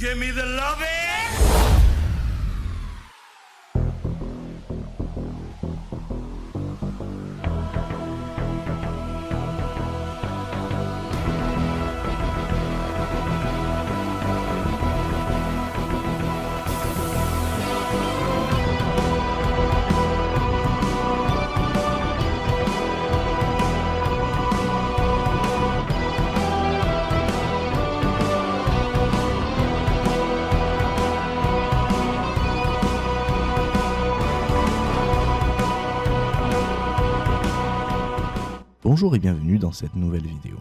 Give me the loving. Bonjour et bienvenue dans cette nouvelle vidéo.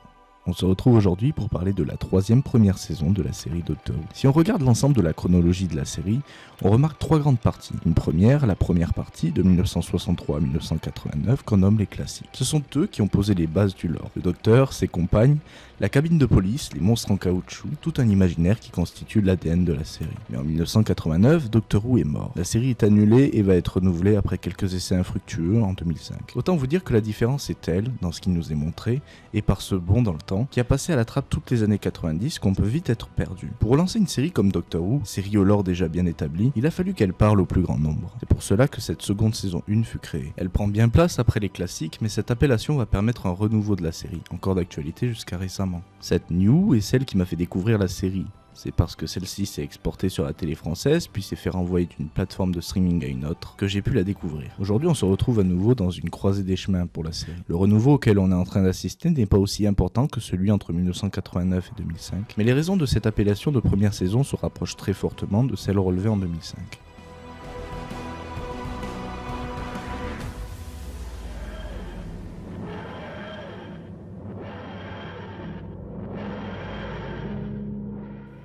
On se retrouve aujourd'hui pour parler de la troisième première saison de la série Doctor Who. Si on regarde l'ensemble de la chronologie de la série, on remarque trois grandes parties. Une première, la première partie de 1963 à 1989 qu'on nomme les classiques. Ce sont eux qui ont posé les bases du lore. Le Docteur, ses compagnes, la cabine de police, les monstres en caoutchouc, tout un imaginaire qui constitue l'ADN de la série. Mais en 1989, Doctor Who est mort. La série est annulée et va être renouvelée après quelques essais infructueux en 2005. Autant vous dire que la différence est telle, dans ce qui nous est montré, et par ce bond dans le temps, qui a passé à la trappe toutes les années 90, qu'on peut vite être perdu. Pour relancer une série comme Doctor Who, série au lore déjà bien établie, il a fallu qu'elle parle au plus grand nombre. C'est pour cela que cette seconde saison 1 fut créée. Elle prend bien place après les classiques, mais cette appellation va permettre un renouveau de la série, encore d'actualité jusqu'à récemment. Cette New est celle qui m'a fait découvrir la série. C'est parce que celle-ci s'est exportée sur la télé française, puis s'est fait renvoyer d'une plateforme de streaming à une autre, que j'ai pu la découvrir. Aujourd'hui, on se retrouve à nouveau dans une croisée des chemins pour la série. Le renouveau auquel on est en train d'assister n'est pas aussi important que celui entre 1989 et 2005, mais les raisons de cette appellation de première saison se rapprochent très fortement de celles relevées en 2005.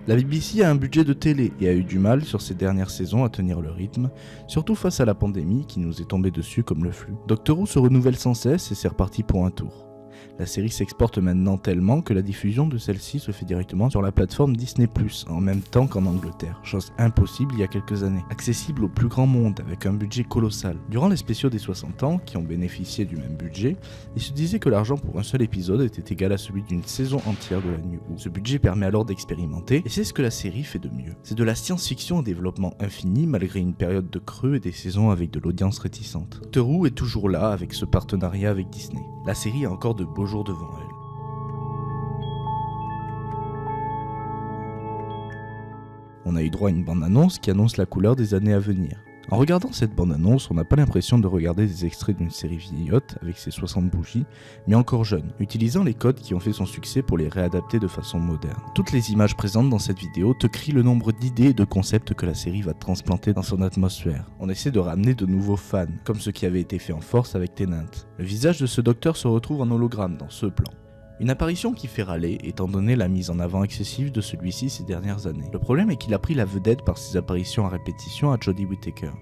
La BBC a un budget de télé et a eu du mal sur ces dernières saisons à tenir le rythme, surtout face à la pandémie qui nous est tombée dessus comme le flux. Doctor Who se renouvelle sans cesse et c'est reparti pour un tour. La série s'exporte maintenant tellement que la diffusion de celle-ci se fait directement sur la plateforme Disney+, en même temps qu'en Angleterre, chose impossible il y a quelques années. Accessible au plus grand monde avec un budget colossal. Durant les spéciaux des 60 ans, qui ont bénéficié du même budget, il se disait que l'argent pour un seul épisode était égal à celui d'une saison entière de la New Who. Ce budget permet alors d'expérimenter, et c'est ce que la série fait de mieux. C'est de la science-fiction au développement infini malgré une période de creux et des saisons avec de l'audience réticente. Doctor Who est toujours là avec ce partenariat avec Disney. La série a encore de beaux jours devant elle. On a eu droit à une bande-annonce qui annonce la couleur des années à venir. En regardant cette bande-annonce, on n'a pas l'impression de regarder des extraits d'une série vieillotte avec ses 60 bougies, mais encore jeune, utilisant les codes qui ont fait son succès pour les réadapter de façon moderne. Toutes les images présentes dans cette vidéo te crient le nombre d'idées et de concepts que la série va transplanter dans son atmosphère. On essaie de ramener de nouveaux fans, comme ce qui avait été fait en force avec Tennant. Le visage de ce docteur se retrouve en hologramme dans ce plan. Une apparition qui fait râler, étant donné la mise en avant excessive de celui-ci ces dernières années. Le problème est qu'il a pris la vedette par ses apparitions à répétition à Jodie Whittaker,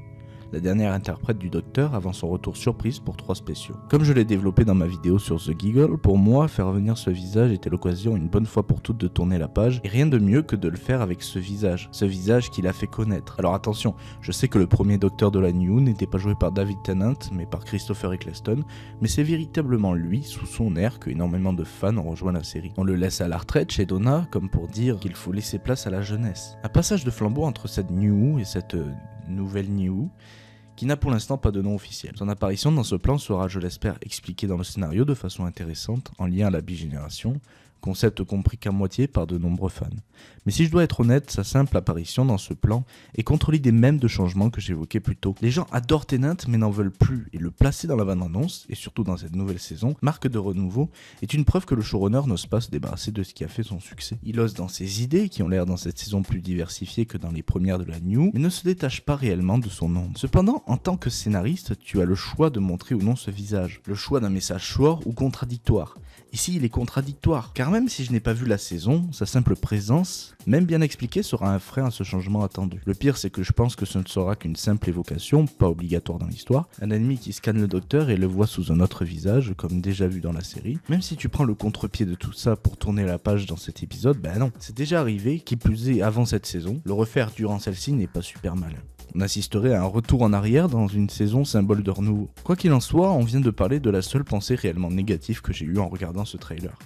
la dernière interprète du Docteur avant son retour surprise pour 3 spéciaux. Comme je l'ai développé dans ma vidéo sur The Giggle, pour moi, faire revenir ce visage était l'occasion une bonne fois pour toutes de tourner la page, et rien de mieux que de le faire avec ce visage qu'il a fait connaître. Alors attention, je sais que le premier Docteur de la New Who n'était pas joué par David Tennant, mais par Christopher Eccleston, mais c'est véritablement lui, sous son air, que énormément de fans ont rejoint la série. On le laisse à la retraite chez Donna, comme pour dire qu'il faut laisser place à la jeunesse. Un passage de flambeau entre cette New Who et cette nouvelle New Who, qui n'a pour l'instant pas de nom officiel. Son apparition dans ce plan sera, je l'espère, expliquée dans le scénario de façon intéressante, en lien à la bigénération, concept compris qu'à moitié par de nombreux fans. Mais si je dois être honnête, sa simple apparition dans ce plan est contre l'idée même de changement que j'évoquais plus tôt. Les gens adorent Tennant mais n'en veulent plus, et le placer dans la bande-annonce, et surtout dans cette nouvelle saison, marque de renouveau, est une preuve que le showrunner n'ose pas se débarrasser de ce qui a fait son succès. Il ose dans ses idées, qui ont l'air dans cette saison plus diversifiées que dans les premières de la New, mais ne se détache pas réellement de son ombre. Cependant, en tant que scénariste, tu as le choix de montrer ou non ce visage, le choix d'un message fort ou contradictoire. Ici, il est contradictoire, car même si je n'ai pas vu la saison, sa simple présence, même bien expliquée, sera un frein à ce changement attendu. Le pire, c'est que je pense que ce ne sera qu'une simple évocation, pas obligatoire dans l'histoire, un ennemi qui scanne le docteur et le voit sous un autre visage, comme déjà vu dans la série. Même si tu prends le contre-pied de tout ça pour tourner la page dans cet épisode, ben non, c'est déjà arrivé, qui plus est avant cette saison, le refaire durant celle-ci n'est pas super malin. On assisterait à un retour en arrière dans une saison symbole de renouveau. Quoi qu'il en soit, on vient de parler de la seule pensée réellement négative que j'ai eue en regardant ce trailer.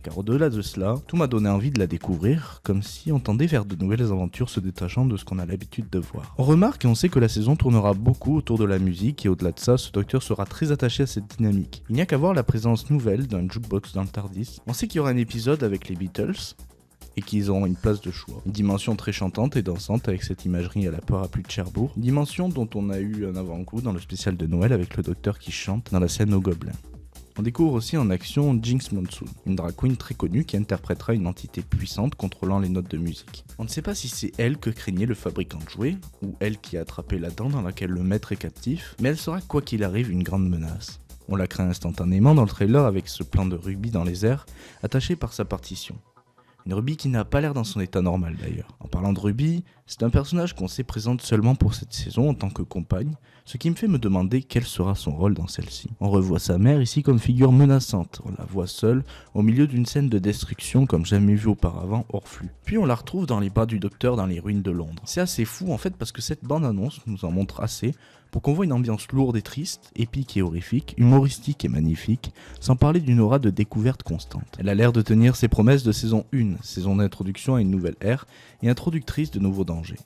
car au-delà de cela, tout m'a donné envie de la découvrir, comme si on tendait vers de nouvelles aventures se détachant de ce qu'on a l'habitude de voir. On remarque et on sait que la saison tournera beaucoup autour de la musique, et au-delà de ça, ce docteur sera très attaché à cette dynamique. Il n'y a qu'à voir la présence nouvelle d'un jukebox dans le TARDIS. On sait qu'il y aura un épisode avec les Beatles, et qu'ils auront une place de choix. Une dimension très chantante et dansante avec cette imagerie à la parapluie de Cherbourg, une dimension dont on a eu un avant-goût dans le spécial de Noël avec le docteur qui chante dans la scène aux gobelins. On découvre aussi en action Jinx Monsoon, une drag queen très connue qui interprétera une entité puissante contrôlant les notes de musique. On ne sait pas si c'est elle que craignait le fabricant de jouets, ou elle qui a attrapé la dent dans laquelle le maître est captif, mais elle sera quoi qu'il arrive une grande menace. On la craint instantanément dans le trailer avec ce plan de rubis dans les airs, attaché par sa partition. Une Ruby qui n'a pas l'air dans son état normal d'ailleurs. En parlant de Ruby, c'est un personnage qu'on sait présente seulement pour cette saison en tant que compagne, ce qui me fait me demander quel sera son rôle dans celle-ci. On revoit sa mère ici comme figure menaçante, on la voit seule au milieu d'une scène de destruction comme jamais vue auparavant hors flux. Puis on la retrouve dans les bras du docteur dans les ruines de Londres. C'est assez fou en fait parce que cette bande-annonce nous en montre assez pour qu'on voit une ambiance lourde et triste, épique et horrifique, humoristique et magnifique, sans parler d'une aura de découverte constante. Elle a l'air de tenir ses promesses de saison 1, saison d'introduction à une nouvelle ère et introductrice de nouveaux dangers.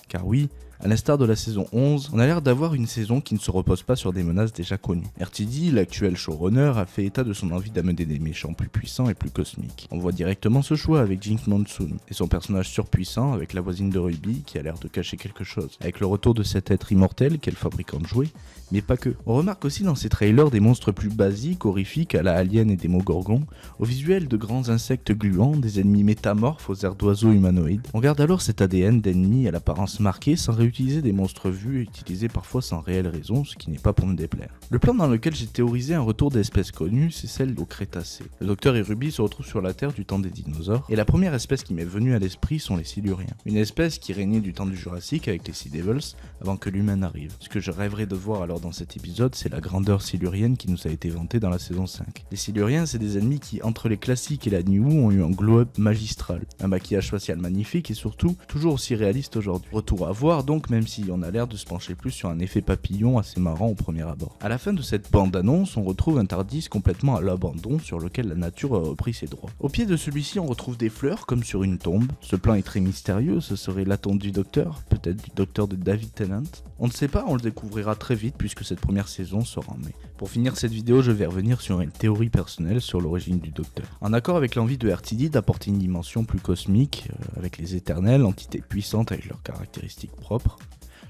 Car oui, à l'instar de la saison 11, on a l'air d'avoir une saison qui ne se repose pas sur des menaces déjà connues. RTD, l'actuel showrunner, a fait état de son envie d'amener des méchants plus puissants et plus cosmiques. On voit directement ce choix avec Jinx Monsoon et son personnage surpuissant avec la voisine de Ruby qui a l'air de cacher quelque chose. Avec le retour de cet être immortel qu'elle fabricant de jouets, mais pas que. On remarque aussi dans ces trailers des monstres plus basiques, horrifiques à la Alien et Démogorgon, au visuel de grands insectes gluants, des ennemis métamorphes aux airs d'oiseaux humanoïdes. On garde alors cet ADN d'ennemis à l'apparence marquée sans réutiliser des monstres vus et utilisés parfois sans réelle raison, ce qui n'est pas pour me déplaire. Le plan dans lequel j'ai théorisé un retour d'espèces connues, c'est celle au Crétacé. Le docteur et Ruby se retrouvent sur la Terre du temps des dinosaures, et la première espèce qui m'est venue à l'esprit sont les Siluriens. Une espèce qui régnait du temps du Jurassique avec les Sea Devils avant que l'humain n'arrive. Ce que je rêverais de voir alors dans cet épisode, c'est la grandeur silurienne qui nous a été vantée dans la saison 5. Les Siluriens, c'est des ennemis qui, entre les classiques et la New, ont eu un glow-up magistral, un maquillage facial magnifique et surtout, toujours aussi réaliste aujourd'hui. Retour à voir donc, même si on a l'air de se pencher plus sur un effet papillon assez marrant au premier abord. À la fin de cette bande-annonce, on retrouve un TARDIS complètement à l'abandon sur lequel la nature a repris ses droits. Au pied de celui-ci, on retrouve des fleurs comme sur une tombe. Ce plan est très mystérieux, ce serait la tombe du docteur, peut-être du docteur de David Tennant. On ne sait pas, on le découvrira très vite puisque cette première saison sort en mai. Pour finir cette vidéo, je vais revenir sur une théorie personnelle sur l'origine du docteur. En accord avec l'envie de RTD d'apporter une dimension plus cosmique, avec les éternels, entités puissantes avec leurs caractéristiques propres,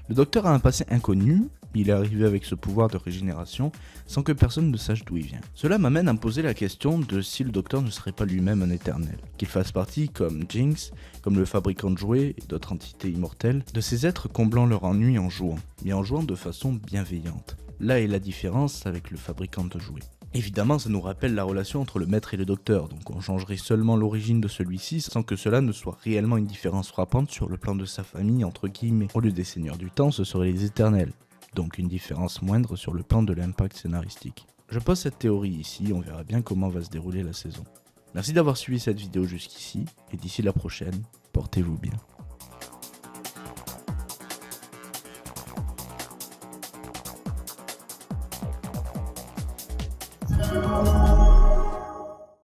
le docteur a un passé inconnu, il est arrivé avec ce pouvoir de régénération sans que personne ne sache d'où il vient. Cela m'amène à me poser la question de si le docteur ne serait pas lui-même un éternel, qu'il fasse partie, comme Jinx, comme le fabricant de jouets et d'autres entités immortelles, de ces êtres comblant leur ennui en jouant, mais en jouant de façon bienveillante. Là est la différence avec le fabricant de jouets. Évidemment, ça nous rappelle la relation entre le maître et le docteur, donc on changerait seulement l'origine de celui-ci sans que cela ne soit réellement une différence frappante sur le plan de sa famille, entre guillemets. Au lieu des seigneurs du temps, ce seraient les éternels, donc une différence moindre sur le plan de l'impact scénaristique. Je pose cette théorie ici, on verra bien comment va se dérouler la saison. Merci d'avoir suivi cette vidéo jusqu'ici, et d'ici la prochaine, portez-vous bien.